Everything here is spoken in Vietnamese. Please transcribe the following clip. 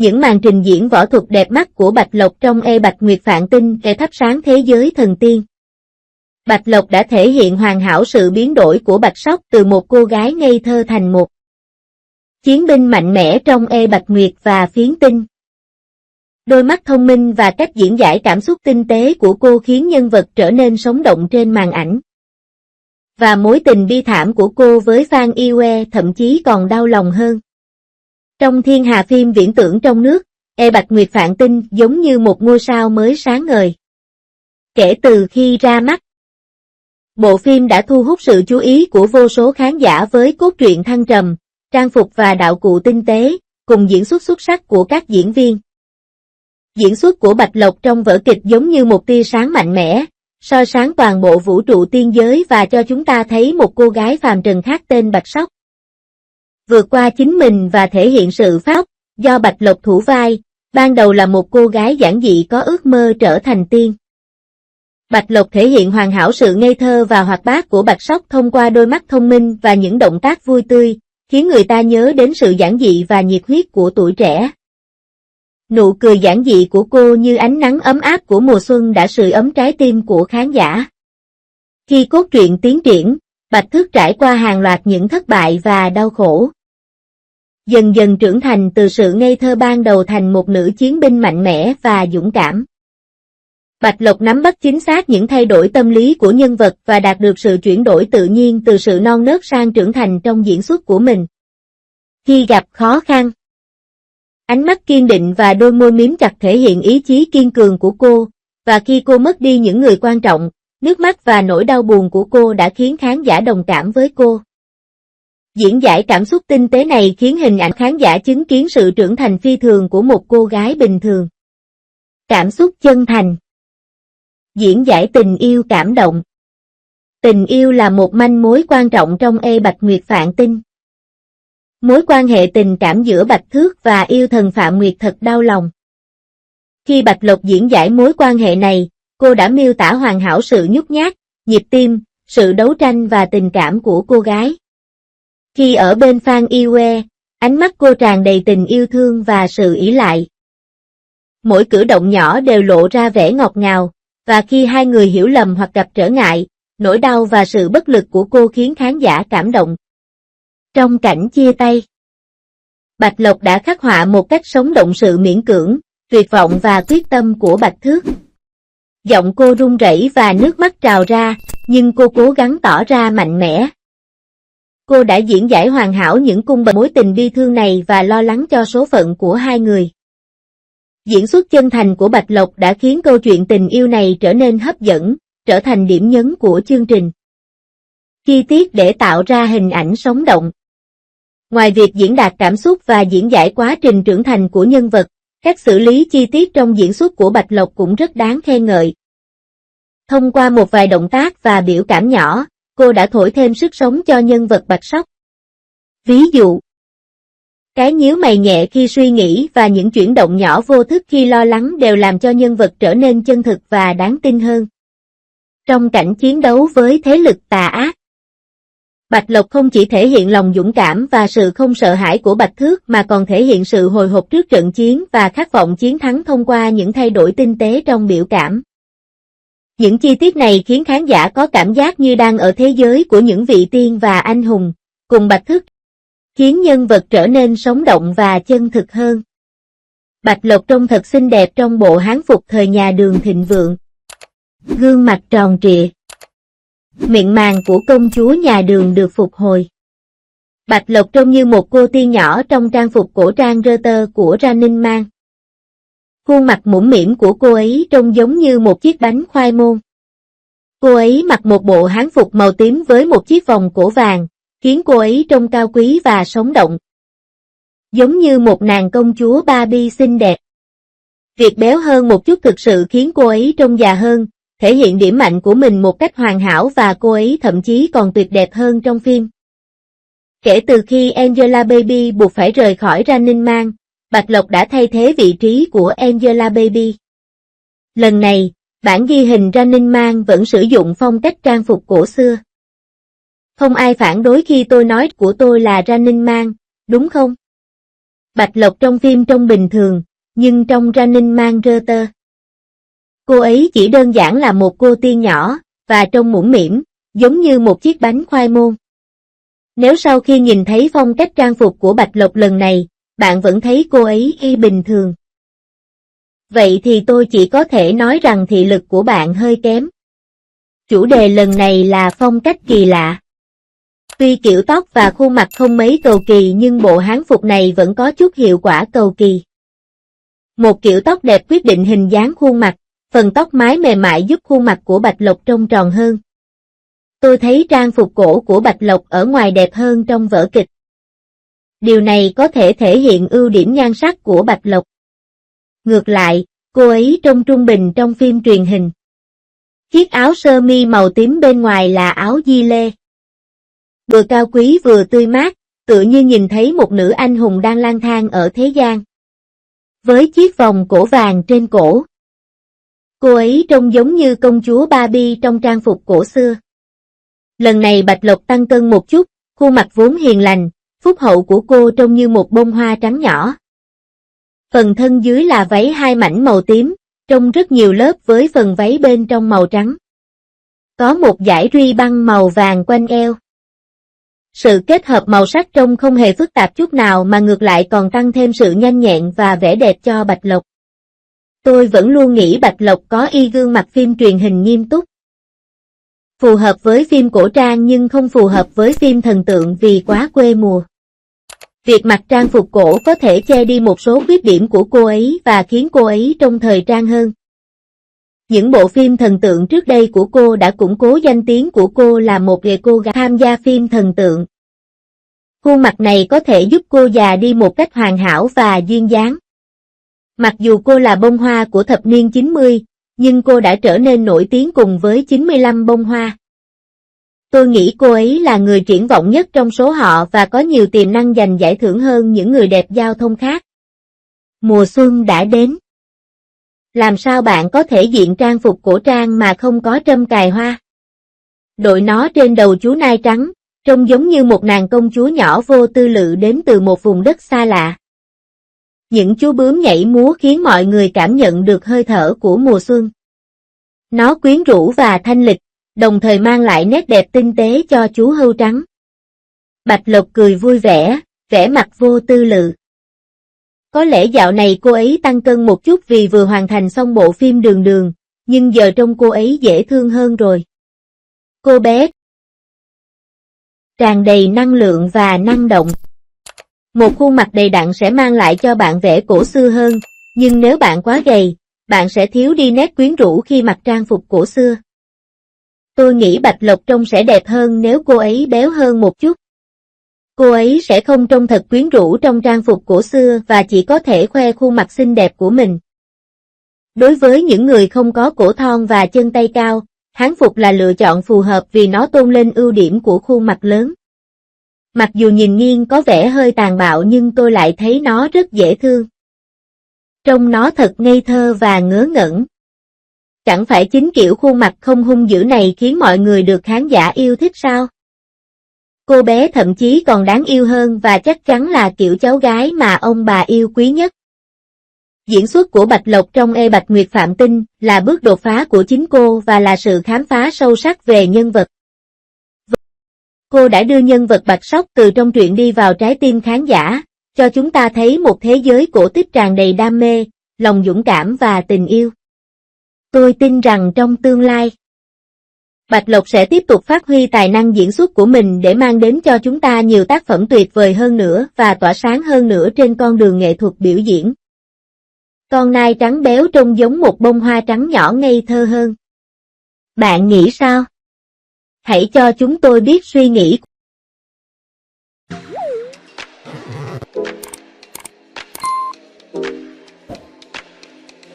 Những màn trình diễn võ thuật đẹp mắt của Bạch Lộc trong Bạch Nguyệt Phạn Tinh để thắp sáng thế giới thần tiên. Bạch Lộc đã thể hiện hoàn hảo sự biến đổi của Bạch Sóc từ một cô gái ngây thơ thành một chiến binh mạnh mẽ trong Bạch Nguyệt và Phiến Tinh. Đôi mắt thông minh và cách diễn giải cảm xúc tinh tế của cô khiến nhân vật trở nên sống động trên màn ảnh. Và mối tình bi thảm của cô với Phan Yue thậm chí còn đau lòng hơn. Trong thiên hà phim viễn tưởng trong nước, Bạch Nguyệt Phạn Tinh giống như một ngôi sao mới sáng ngời. Kể từ khi ra mắt, bộ phim đã thu hút sự chú ý của vô số khán giả với cốt truyện thăng trầm, trang phục và đạo cụ tinh tế, cùng diễn xuất xuất sắc của các diễn viên. Diễn xuất của Bạch Lộc trong vở kịch giống như một tia sáng mạnh mẽ, soi sáng toàn bộ vũ trụ tiên giới và cho chúng ta thấy một cô gái phàm trần khác tên Bạch Sóc. Vượt qua chính mình và thể hiện sự phát do Bạch Lộc thủ vai, ban đầu là một cô gái giản dị có ước mơ trở thành tiên. Bạch Lộc thể hiện hoàn hảo sự ngây thơ và hoạt bát của Bạch Sóc thông qua đôi mắt thông minh và những động tác vui tươi, khiến người ta nhớ đến sự giản dị và nhiệt huyết của tuổi trẻ. Nụ cười giản dị của cô như ánh nắng ấm áp của mùa xuân đã sưởi ấm trái tim của khán giả. Khi cốt truyện tiến triển, Bạch Thước trải qua hàng loạt những thất bại và đau khổ. Dần dần trưởng thành từ sự ngây thơ ban đầu thành một nữ chiến binh mạnh mẽ và dũng cảm. Bạch Lộc nắm bắt chính xác những thay đổi tâm lý của nhân vật và đạt được sự chuyển đổi tự nhiên từ sự non nớt sang trưởng thành trong diễn xuất của mình. Khi gặp khó khăn, ánh mắt kiên định và đôi môi mím chặt thể hiện ý chí kiên cường của cô, và khi cô mất đi những người quan trọng, nước mắt và nỗi đau buồn của cô đã khiến khán giả đồng cảm với cô. Diễn giải cảm xúc tinh tế này khiến hình ảnh khán giả chứng kiến sự trưởng thành phi thường của một cô gái bình thường. Cảm xúc chân thành. Diễn giải tình yêu cảm động. Tình yêu là một manh mối quan trọng trong Bạch Nguyệt Phạn Tinh. Mối quan hệ tình cảm giữa Bạch Thước và yêu thần Phạm Nguyệt thật đau lòng. Khi Bạch Lộc diễn giải mối quan hệ này, cô đã miêu tả hoàn hảo sự nhút nhát, nhịp tim, sự đấu tranh và tình cảm của cô gái. Khi ở bên Phan Yue, ánh mắt cô tràn đầy tình yêu thương và sự ỷ lại. Mỗi cử động nhỏ đều lộ ra vẻ ngọt ngào, và khi hai người hiểu lầm hoặc gặp trở ngại, nỗi đau và sự bất lực của cô khiến khán giả cảm động. Trong cảnh chia tay, Bạch Lộc đã khắc họa một cách sống động sự miễn cưỡng, tuyệt vọng và quyết tâm của Bạch Thước. Giọng cô run rẩy và nước mắt trào ra, nhưng cô cố gắng tỏ ra mạnh mẽ. Cô đã diễn giải hoàn hảo những cung bậc mối tình bi thương này và lo lắng cho số phận của hai người. Diễn xuất chân thành của Bạch Lộc đã khiến câu chuyện tình yêu này trở nên hấp dẫn, trở thành điểm nhấn của chương trình. Chi tiết để tạo ra hình ảnh sống động. Ngoài việc diễn đạt cảm xúc và diễn giải quá trình trưởng thành của nhân vật, cách xử lý chi tiết trong diễn xuất của Bạch Lộc cũng rất đáng khen ngợi. Thông qua một vài động tác và biểu cảm nhỏ, cô đã thổi thêm sức sống cho nhân vật Bạch Sóc. Ví dụ, cái nhíu mày nhẹ khi suy nghĩ và những chuyển động nhỏ vô thức khi lo lắng đều làm cho nhân vật trở nên chân thực và đáng tin hơn. Trong cảnh chiến đấu với thế lực tà ác, Bạch Lộc không chỉ thể hiện lòng dũng cảm và sự không sợ hãi của Bạch Thước mà còn thể hiện sự hồi hộp trước trận chiến và khát vọng chiến thắng thông qua những thay đổi tinh tế trong biểu cảm. Những chi tiết này khiến khán giả có cảm giác như đang ở thế giới của những vị tiên và anh hùng, cùng Bạch Thước, khiến nhân vật trở nên sống động và chân thực hơn. Bạch Lộc trông thật xinh đẹp trong bộ hán phục thời nhà Đường thịnh vượng. Gương mặt tròn trịa, miệng màng của công chúa nhà Đường được phục hồi. Bạch Lộc trông như một cô tiên nhỏ trong trang phục cổ trang rơ tơ của Running Man. Khuôn mặt mũm mĩm của cô ấy trông giống như một chiếc bánh khoai môn. Cô ấy mặc một bộ hán phục màu tím với một chiếc vòng cổ vàng, khiến cô ấy trông cao quý và sống động. Giống như một nàng công chúa Barbie xinh đẹp. Việc béo hơn một chút thực sự khiến cô ấy trông già hơn, thể hiện điểm mạnh của mình một cách hoàn hảo và cô ấy thậm chí còn tuyệt đẹp hơn trong phim. Kể từ khi Angelababy buộc phải rời khỏi Running Man, Bạch Lộc đã thay thế vị trí của Angelababy. Lần này, bản ghi hình Running Man vẫn sử dụng phong cách trang phục cổ xưa. Không ai phản đối khi tôi nói của tôi là Running Man, đúng không? Bạch Lộc trong phim trông bình thường, nhưng trong Running Man Reuters, cô ấy chỉ đơn giản là một cô tiên nhỏ, và trông mũm mĩm, giống như một chiếc bánh khoai môn. Nếu sau khi nhìn thấy phong cách trang phục của Bạch Lộc lần này, bạn vẫn thấy cô ấy y bình thường, vậy thì tôi chỉ có thể nói rằng thị lực của bạn hơi kém. Chủ đề lần này là phong cách kỳ lạ. Tuy kiểu tóc và khuôn mặt không mấy cầu kỳ nhưng bộ hán phục này vẫn có chút hiệu quả cầu kỳ. Một kiểu tóc đẹp quyết định hình dáng khuôn mặt, phần tóc mái mềm mại giúp khuôn mặt của Bạch Lộc trông tròn hơn. Tôi thấy trang phục cổ của Bạch Lộc ở ngoài đẹp hơn trong vở kịch. Điều này có thể thể hiện ưu điểm nhan sắc của Bạch Lộc. Ngược lại, cô ấy trông trung bình trong phim truyền hình. Chiếc áo sơ mi màu tím bên ngoài là áo di lê. Vừa cao quý vừa tươi mát, tựa như nhìn thấy một nữ anh hùng đang lang thang ở thế gian. Với chiếc vòng cổ vàng trên cổ, cô ấy trông giống như công chúa Barbie trong trang phục cổ xưa. Lần này Bạch Lộc tăng cân một chút, khuôn mặt vốn hiền lành, phúc hậu của cô trông như một bông hoa trắng nhỏ. Phần thân dưới là váy hai mảnh màu tím, trông rất nhiều lớp với phần váy bên trong màu trắng. Có một dải ruy băng màu vàng quanh eo. Sự kết hợp màu sắc trông không hề phức tạp chút nào mà ngược lại còn tăng thêm sự nhanh nhẹn và vẻ đẹp cho Bạch Lộc. Tôi vẫn luôn nghĩ Bạch Lộc có y gương mặt phim truyền hình nghiêm túc. Phù hợp với phim cổ trang nhưng không phù hợp với phim thần tượng vì quá quê mùa. Việc mặc trang phục cổ có thể che đi một số khuyết điểm của cô ấy và khiến cô ấy trông thời trang hơn. Những bộ phim thần tượng trước đây của cô đã củng cố danh tiếng của cô là một cô gái tham gia phim thần tượng. Khuôn mặt này có thể giúp cô già đi một cách hoàn hảo và duyên dáng. Mặc dù cô là bông hoa của thập niên 90, nhưng cô đã trở nên nổi tiếng cùng với 95 bông hoa. Tôi nghĩ cô ấy là người triển vọng nhất trong số họ và có nhiều tiềm năng giành giải thưởng hơn những người đẹp giao thông khác. Mùa xuân đã đến. Làm sao bạn có thể diện trang phục cổ trang mà không có trâm cài hoa? Đội nó trên đầu chú nai trắng, trông giống như một nàng công chúa nhỏ vô tư lự đến từ một vùng đất xa lạ. Những chú bướm nhảy múa khiến mọi người cảm nhận được hơi thở của mùa xuân. Nó quyến rũ và thanh lịch, đồng thời mang lại nét đẹp tinh tế cho chú hươu trắng. Bạch Lộc cười vui vẻ, vẻ mặt vô tư lự. Có lẽ dạo này cô ấy tăng cân một chút vì vừa hoàn thành xong bộ phim Đường Đường, nhưng giờ trông cô ấy dễ thương hơn rồi. Cô bé tràn đầy năng lượng và năng động. Một khuôn mặt đầy đặn sẽ mang lại cho bạn vẻ cổ xưa hơn, nhưng nếu bạn quá gầy, bạn sẽ thiếu đi nét quyến rũ khi mặc trang phục cổ xưa. Tôi nghĩ Bạch Lộc trông sẽ đẹp hơn nếu cô ấy béo hơn một chút. Cô ấy sẽ không trông thật quyến rũ trong trang phục cổ xưa và chỉ có thể khoe khuôn mặt xinh đẹp của mình. Đối với những người không có cổ thon và chân tay cao, hán phục là lựa chọn phù hợp vì nó tôn lên ưu điểm của khuôn mặt lớn. Mặc dù nhìn nghiêng có vẻ hơi tàn bạo nhưng tôi lại thấy nó rất dễ thương. Trông nó thật ngây thơ và ngớ ngẩn. Chẳng phải chính kiểu khuôn mặt không hung dữ này khiến mọi người được khán giả yêu thích sao? Cô bé thậm chí còn đáng yêu hơn và chắc chắn là kiểu cháu gái mà ông bà yêu quý nhất. Diễn xuất của Bạch Lộc trong Bạch Nguyệt Phạm Tinh là bước đột phá của chính cô và là sự khám phá sâu sắc về nhân vật. Cô đã đưa nhân vật Bạch Sóc từ trong truyện đi vào trái tim khán giả, cho chúng ta thấy một thế giới cổ tích tràn đầy đam mê, lòng dũng cảm và tình yêu. Tôi tin rằng trong tương lai, Bạch Lộc sẽ tiếp tục phát huy tài năng diễn xuất của mình để mang đến cho chúng ta nhiều tác phẩm tuyệt vời hơn nữa và tỏa sáng hơn nữa trên con đường nghệ thuật biểu diễn. Con nai trắng béo trông giống một bông hoa trắng nhỏ ngây thơ hơn. Bạn nghĩ sao? Hãy cho chúng tôi biết suy nghĩ